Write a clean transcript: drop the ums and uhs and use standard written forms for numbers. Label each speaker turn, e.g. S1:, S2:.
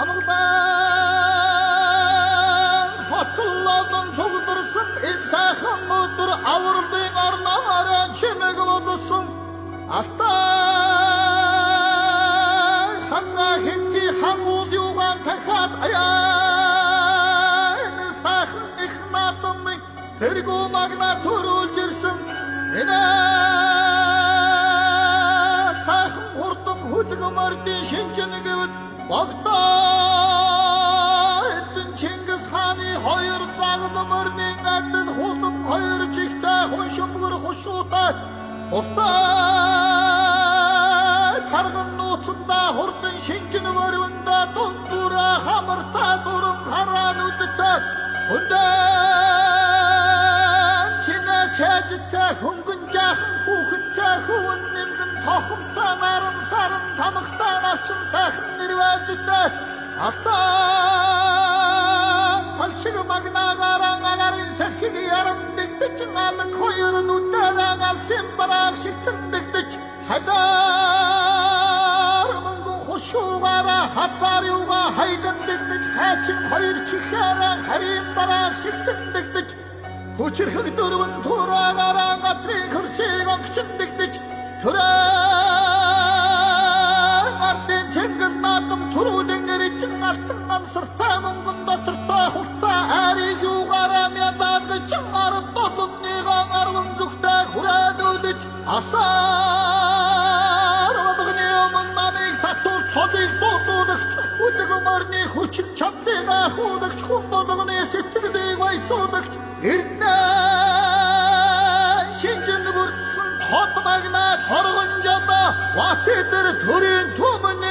S1: Амглан хотоллоодон цугдэрсэн энэ сайхан өдөр авралын арнаараа чимэг болсон. Алтай ханга хинти хамууд юугаан тахад аяа энэ сайхан их натмын тэргүү магна төрүүлж ирсэн. Энэ сайхан хурдан хөдөлгөмөрдийн шинжэн гэвэл Богдоо эзэн Чингис хааны хоёр загламөрний адил хулан хоёр чихтэй хүн шумгөр хушуутай уртай тарган нууцанда хурдан шинжэн мөрөндө дундуура хамартай дуран хараан үдтэй хүндэн чинэ чэжтэй хөнгөн жаахан хүүхэдтэй хөвөн нэмгэн тохомтой наран саран тамхтай навчин сайхан нэрвэлжтэй Алтан талшиг магнаагаараа агарын сахиг яран дэгдэж малк хоёр нүдэрээ алсын барааг шигтэн дэгдэж хадаар мөнгөн хушуугаараа хазаар юугаа хайжан дэгдэж хайчин хоёр чихээрээ харин барааг шигтэн дэгдэж хүчрхэг дөрвөн тураагаараа газрын хөрсийг онгчэн дэгдэж ардын цэнгэл наадам туруудын гэричэн алтан амсартай мөнгөн дотортой хултай ариг юугаараа мядаагч ард доломныгоо арван зүгтэй хүрээдүүлж асаар одгны өмнө намыг татвар цолыг дуудуулагч хүлэгмөрний хүчин чадлыг ахуулагч хүн болгоны сэтгэлийг байсуулагч эрдэнэ шинжэн бүрдсэн хот магнат хоргон жада ватэтэр төрийн түмэн